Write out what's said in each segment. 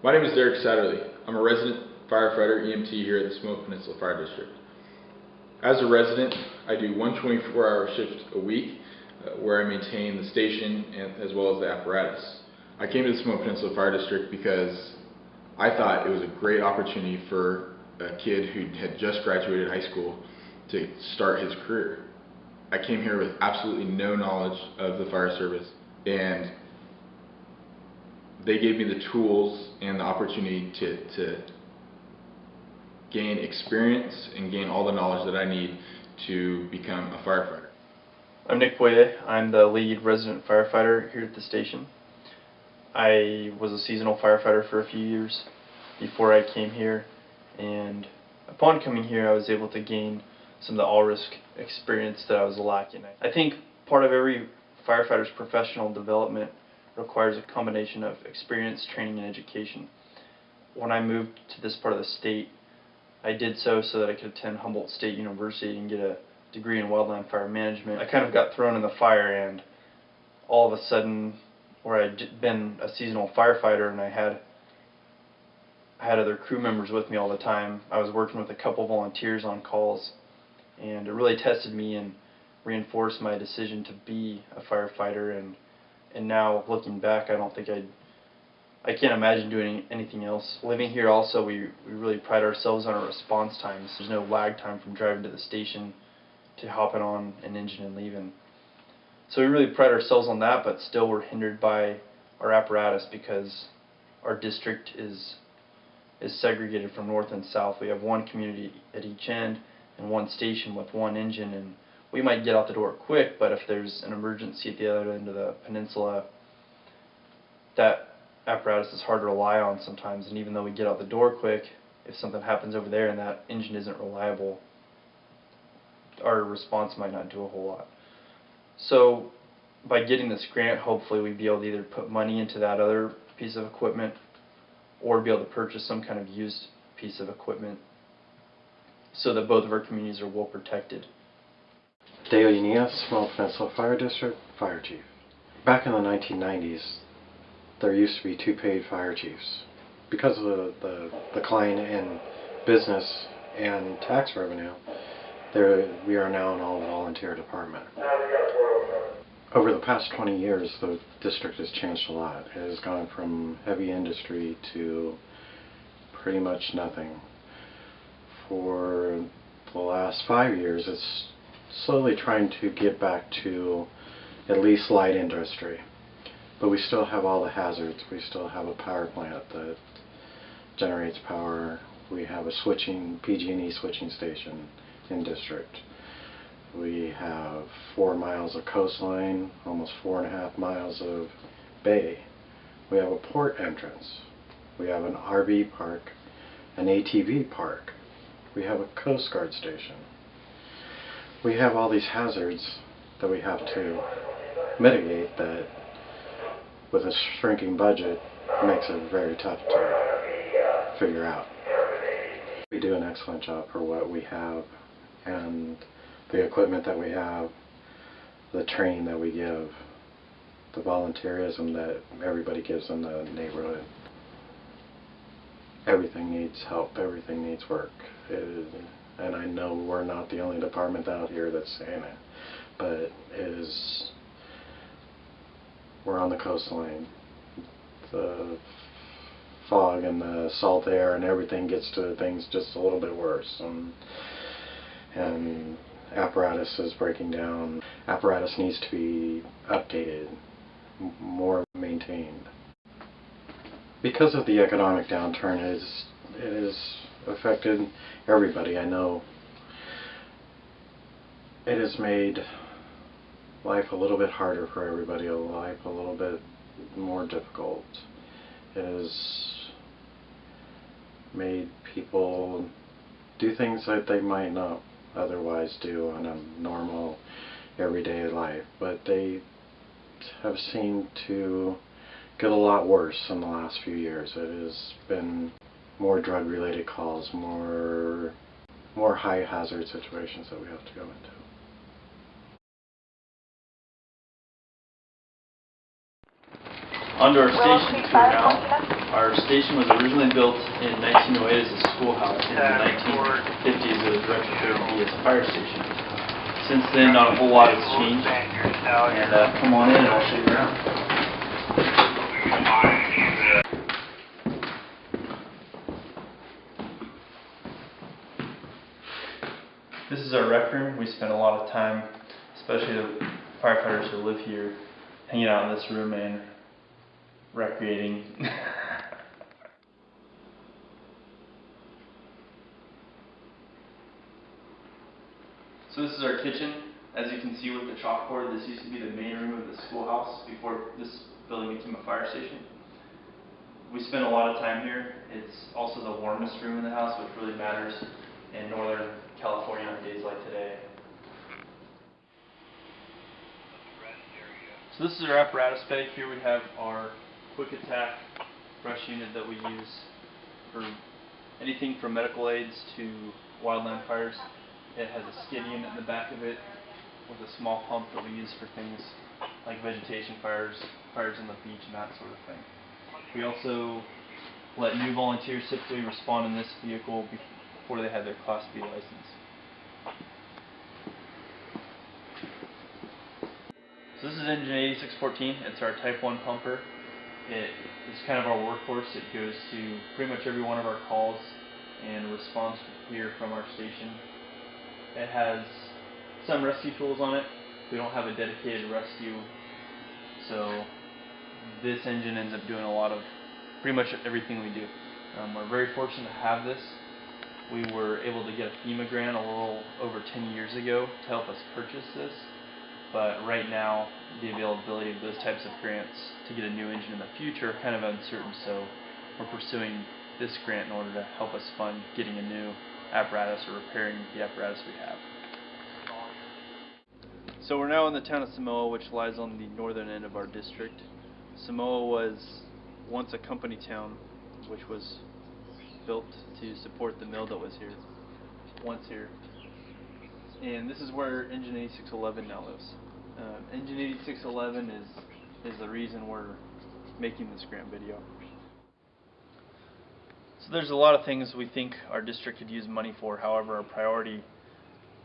My name is Derek Satterley. I'm a resident firefighter EMT here at the Samoa Peninsula Fire District. As a resident, I do one 24-hour shift a week where I maintain the station as well as the apparatus. I came to the Samoa Peninsula Fire District because I thought it was a great opportunity for a kid who had just graduated high school to start his career. I came here with absolutely no knowledge of the fire service, and they gave me the tools and the opportunity to gain experience and gain all the knowledge that I need to become a firefighter. I'm Nick Boye. I'm the lead resident firefighter here at the station. I was a seasonal firefighter for a few years before I came here, and upon coming here I was able to gain some of the all-risk experience that I was lacking. I think part of every firefighter's professional development requires a combination of experience, training, and education. When I moved to this part of the state, I did so that I could attend Humboldt State University and get a degree in wildland fire management. I kind of got thrown in the fire, and all of a sudden, where I'd been a seasonal firefighter and I had other crew members with me all the time, I was working with a couple volunteers on calls, and it really tested me and reinforced my decision to be a firefighter. And now, looking back, I can't imagine doing anything else. Living here also, we really pride ourselves on our response times. There's no lag time from driving to the station to hopping on an engine and leaving. So we really pride ourselves on that, but still we're hindered by our apparatus because our district is segregated from north and south. We have one community at each end and one station with one engine, and we might get out the door quick, but if there's an emergency at the other end of the peninsula, that apparatus is hard to rely on sometimes. And even though we get out the door quick, if something happens over there and that engine isn't reliable, our response might not do a whole lot. So by getting this grant, hopefully we'd be able to either put money into that other piece of equipment or be able to purchase some kind of used piece of equipment so that both of our communities are well protected. Dale Unias, Samoa Peninsula Fire District Fire Chief. Back in the 1990s, there used to be two paid fire chiefs. Because of the decline in business and tax revenue, we are now an all-volunteer department. Over the past 20 years, the district has changed a lot. It has gone from heavy industry to pretty much nothing. For the last 5 years, it's slowly trying to get back to at least light industry. But we still have all the hazards. We still have a power plant that generates power. We have a PG&E switching station in district. We have 4 miles of coastline, almost 4.5 miles of bay. We have a port entrance. We have an RV park, an ATV park. We have a Coast Guard station. We have all these hazards that we have to mitigate that, with a shrinking budget, makes it very tough to figure out. We do an excellent job for what we have, and the equipment that we have, the training that we give, the volunteerism that everybody gives in the neighborhood. Everything needs help, everything needs work. And I know we're not the only department out here that's saying it, but we're on the coastline. The fog and the salt air and everything gets to things just a little bit worse. And apparatus is breaking down. Apparatus needs to be updated, more maintained. Because of the economic downturn, it has affected everybody. I know it has made life a little bit harder for everybody, life a little bit more difficult. It has made people do things that they might not otherwise do in a normal everyday life, but they have seemed to get a lot worse in the last few years. It has been more drug-related calls, more high hazard situations that we have to go into. On to our station tour now. Our station was originally built in 1908 as a schoolhouse. In the 1950s, it was retrofitted to be a fire station. Since then, not a whole lot has changed. And come on in, and I'll show you around. This is our rec room. We spend a lot of time, especially the firefighters who live here, hanging out in this room and recreating. So this is our kitchen. As you can see with the chalkboard, this used to be the main room of the schoolhouse before this building became a fire station. We spend a lot of time here. It's also the warmest room in the house, which really matters in Northern California on days like today. So this is our apparatus bag. Here we have our quick attack brush unit that we use for anything from medical aids to wildland fires. It has a skid unit in the back of it with a small pump that we use for things like vegetation fires, fires on the beach, and that sort of thing. We also let new volunteers typically respond in this vehicle before they have their Class B license. So this is engine 8614. It's our Type 1 pumper. It is kind of our workhorse. It goes to pretty much every one of our calls and responds here from our station. It has some rescue tools on it. We don't have a dedicated rescue, so this engine ends up doing a lot of pretty much everything we do. We're very fortunate to have this. We were able to get a FEMA grant a little over 10 years ago to help us purchase this, but right now the availability of those types of grants to get a new engine in the future are kind of uncertain, so we're pursuing this grant in order to help us fund getting a new apparatus or repairing the apparatus we have. So we're now in the town of Samoa, which lies on the northern end of our district. Samoa was once a company town, which was built to support the mill that was here, once here. And this is where Engine 8611 now lives. Engine 8611 is the reason we're making this grant video. So there's a lot of things we think our district could use money for. However, our priority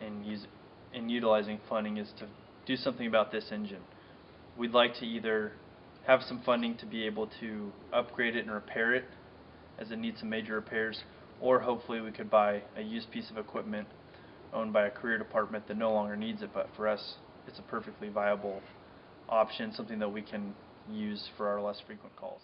in utilizing funding is to do something about this engine. We'd like to either have some funding to be able to upgrade it and repair it as it needs some major repairs, or hopefully we could buy a used piece of equipment owned by a career department that no longer needs it, but for us it's a perfectly viable option, something that we can use for our less frequent calls.